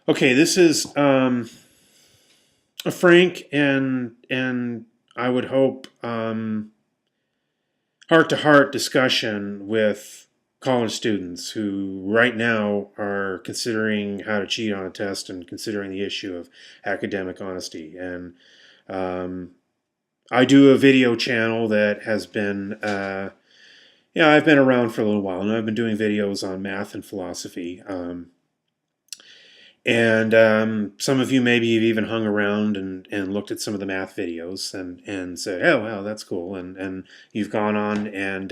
Okay, this is a frank and I would hope heart to heart discussion with college students who right now are considering how to cheat on a test and considering the issue of academic honesty. And um, I do a video channel that has been, I've been around for a little while, and I've been doing videos on math and philosophy. And some of you maybe have even hung around and looked at some of the math videos and said, oh, wow, that's cool. And you've gone on and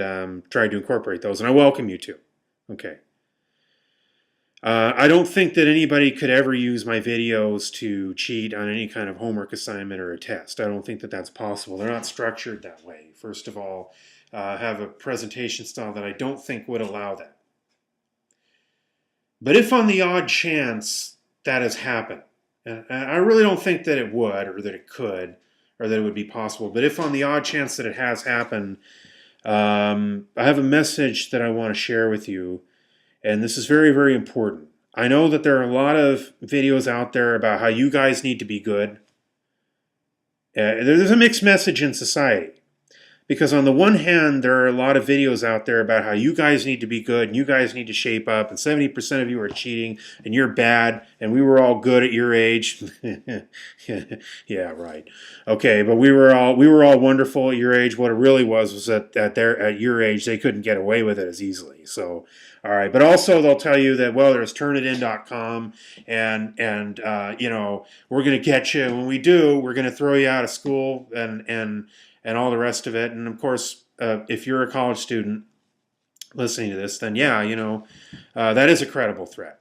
tried to incorporate those. And I welcome you to. Okay. I don't think that anybody could ever use my videos to cheat on any kind of homework assignment or a test. I don't think that that's possible. They're not structured that way. First of all, I have a presentation style that I don't think would allow that. But if on the odd chance that has happened, and I really don't think that it would or that it could or that it would be possible, but if on the odd chance that it has happened, I have a message that I want to share with you, and this is very, very important. I know that there are a lot of videos out there about how you guys need to be good. There's a mixed message in society. Because on the one hand, there are a lot of videos out there about how you guys need to be good and you guys need to shape up and 70% of you are cheating and you're bad and we were all good at your age. Yeah, right. Okay, but we were all wonderful at your age. What it really was that at your age they couldn't get away with it as easily. So, all right, but also they'll tell you that there's turnitin.com and we're going to get you. When we do, we're going to throw you out of school and all the rest of it. And of course, if you're a college student listening to this, then that is a credible threat.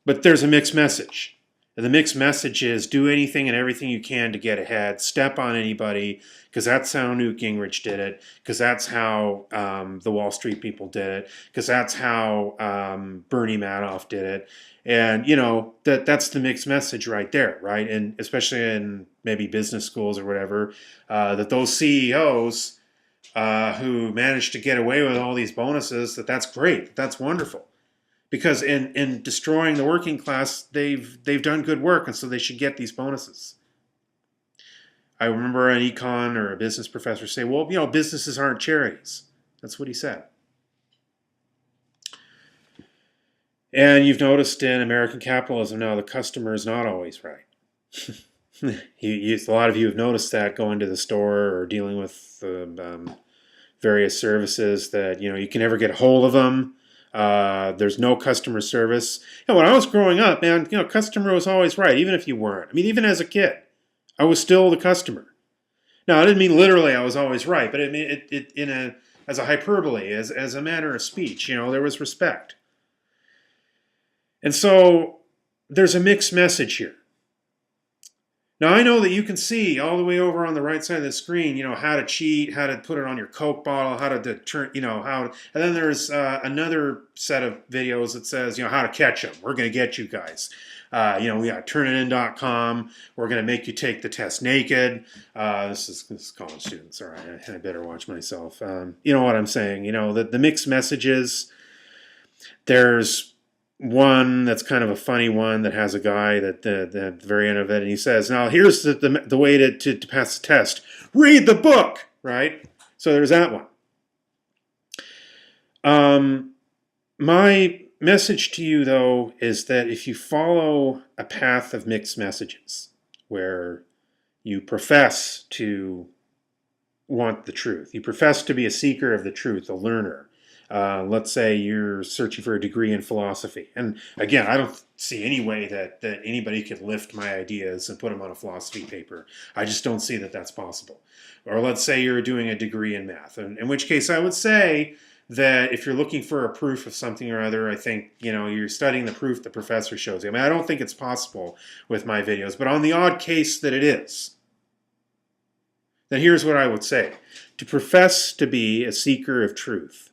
But there's a mixed message. And the mixed message is do anything and everything you can to get ahead. Step on anybody, because that's how Newt Gingrich did it, because that's how the Wall Street people did it, because that's how Bernie Madoff did it. And, that's the mixed message right there, right? And especially in maybe business schools or whatever, that those CEOs who managed to get away with all these bonuses, that's great, that's wonderful. Because in destroying the working class, they've done good work, and so they should get these bonuses. I remember an econ or a business professor say, well, businesses aren't charities. That's what he said. And you've noticed in American capitalism now, the customer is not always right. A lot of you have noticed that going to the store or dealing with various services that, you can never get a hold of them. There's no customer service. When I was growing up, man, customer was always right, even if you weren't. I mean, even as a kid, I was still the customer. Now, I didn't mean literally I was always right, but I mean it as a hyperbole, as a manner of speech. There was respect. And so there's a mixed message here. Now, I know that you can see all the way over on the right side of the screen, how to cheat, how to put it on your Coke bottle, how to turn, and then there's another set of videos that says, how to catch them. We're going to get you guys. We got turnitin.com. We're going to make you take the test naked. This is college students. All right, I better watch myself. You know what I'm saying? The mixed messages. There's one that's kind of a funny one that has a guy that the very end of it, and he says, now here's the way to pass the test. Read the book, right? So there's that one. My message to you, though, is that if you follow a path of mixed messages, where you profess to want the truth, you profess to be a seeker of the truth, a learner, let's say you're searching for a degree in philosophy. And again, I don't see any way that anybody could lift my ideas and put them on a philosophy paper. I just don't see that that's possible. Or let's say you're doing a degree in math, in which case I would say that if you're looking for a proof of something or other, I think, you're studying the proof the professor shows you. I mean, I don't think it's possible with my videos, but on the odd case that it is, then here's what I would say. To profess to be a seeker of truth,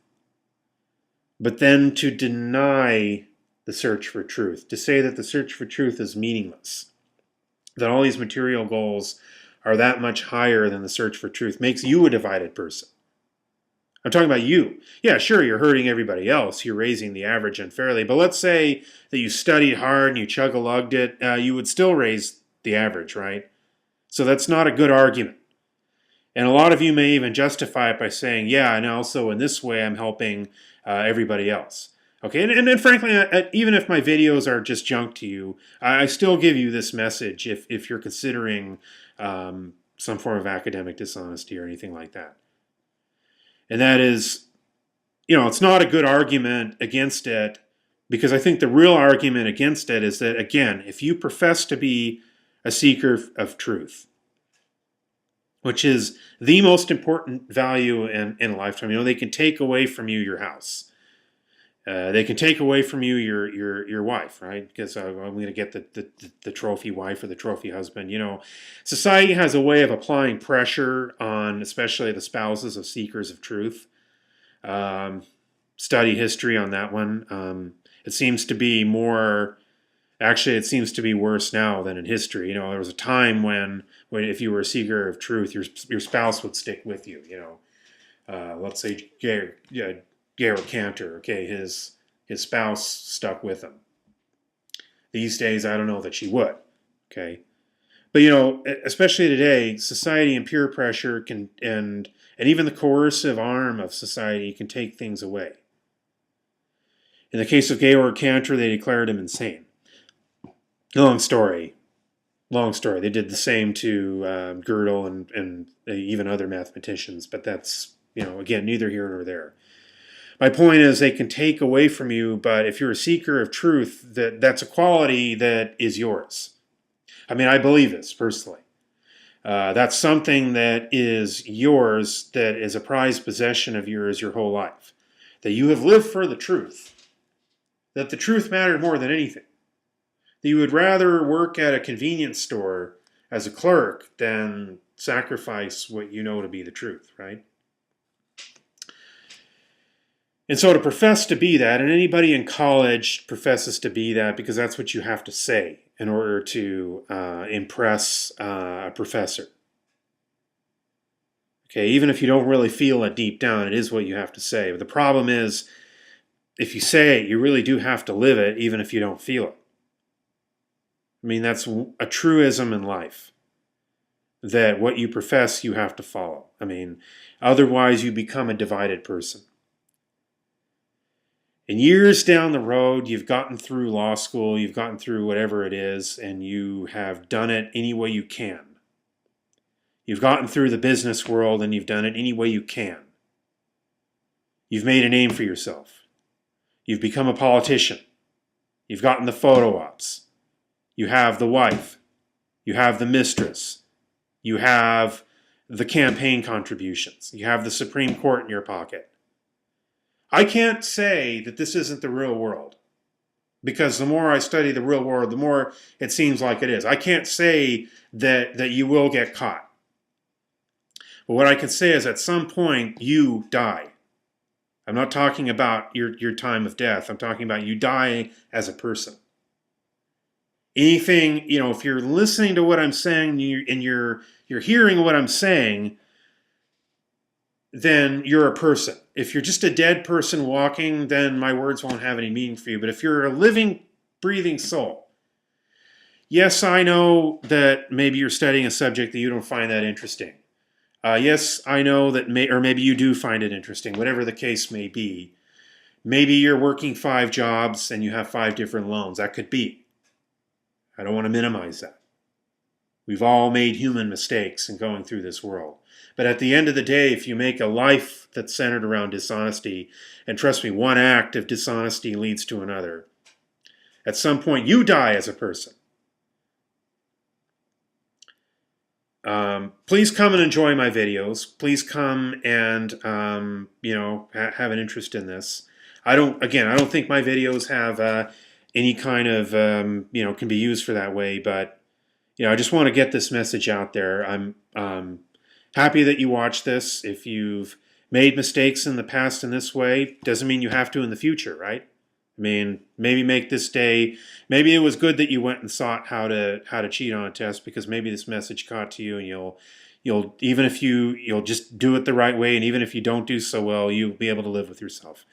but then to deny the search for truth, to say that the search for truth is meaningless, that all these material goals are that much higher than the search for truth, makes you a divided person. I'm talking about you. Yeah, sure, you're hurting everybody else. You're raising the average unfairly. But let's say that you studied hard and you chug-a-lugged it. You would still raise the average, right? So that's not a good argument. And a lot of you may even justify it by saying, yeah, and also in this way I'm helping everybody else. Okay, and frankly, even if my videos are just junk to you, I still give you this message if you're considering some form of academic dishonesty or anything like that. And that is, it's not a good argument against it, because I think the real argument against it is that, again, if you profess to be a seeker of truth, which is the most important value in a lifetime, they can take away from you your house. They can take away from you your wife, right? Because I'm going to get the trophy wife or the trophy husband. Society has a way of applying pressure on, especially the spouses of seekers of truth. Study history on that one. It seems to be more. Actually, it seems to be worse now than in history. There was a time when if you were a seeker of truth, your spouse would stick with you. Let's say Garrett Cantor, okay, his spouse stuck with him. These days, I don't know that she would, okay. But especially today, society and peer pressure can and even the coercive arm of society can take things away. In the case of Garrett Cantor, they declared him insane. Long story. They did the same to Gödel and even other mathematicians, but that's again neither here nor there. My point is they can take away from you, but if you're a seeker of truth, that's a quality that is yours. I mean, I believe this personally. That's something that is yours, that is a prized possession of yours your whole life. That you have lived for the truth. That the truth mattered more than anything. That you would rather work at a convenience store as a clerk than sacrifice what you know to be the truth, right? And so to profess to be that, and anybody in college professes to be that because that's what you have to say in order to impress a professor. Okay, even if you don't really feel it deep down, it is what you have to say. But the problem is, if you say it, you really do have to live it, even if you don't feel it. I mean, that's a truism in life, that what you profess, you have to follow. I mean, otherwise you become a divided person. And years down the road, you've gotten through law school, you've gotten through whatever it is, and you have done it any way you can. You've gotten through the business world, and you've done it any way you can. You've made a name for yourself. You've become a politician. You've gotten the photo ops. You have the wife. You have the mistress. You have the campaign contributions. You have the Supreme Court in your pocket. I can't say that this isn't the real world, because the more I study the real world, the more it seems like it is. I can't say that you will get caught. But what I can say is at some point you die. I'm not talking about your time of death. I'm talking about you die as a person. Anything, if you're listening to what I'm saying and you're hearing what I'm saying, then you're a person. If you're just a dead person walking, then my words won't have any meaning for you. But if you're a living, breathing soul, yes, I know that maybe you're studying a subject that you don't find that interesting. Yes, I know that maybe you do find it interesting, whatever the case may be. Maybe you're working 5 jobs and you have 5 different loans. That could be. I don't want to minimize that. We've all made human mistakes in going through this world. But at the end of the day, if you make a life that's centered around dishonesty, and trust me, one act of dishonesty leads to another, at some point you die as a person. Please come and enjoy my videos. Please come and have an interest in this. I don't think my videos have any kind of can be used for that way, but I just want to get this message out there. I'm happy that you watch this. If you've made mistakes in the past in this way, doesn't mean you have to in the future, right? I mean, maybe make this day. Maybe it was good that you went and sought how to cheat on a test, because maybe this message caught to you, and You'll just do it the right way, and even if you don't do so well, you'll be able to live with yourself.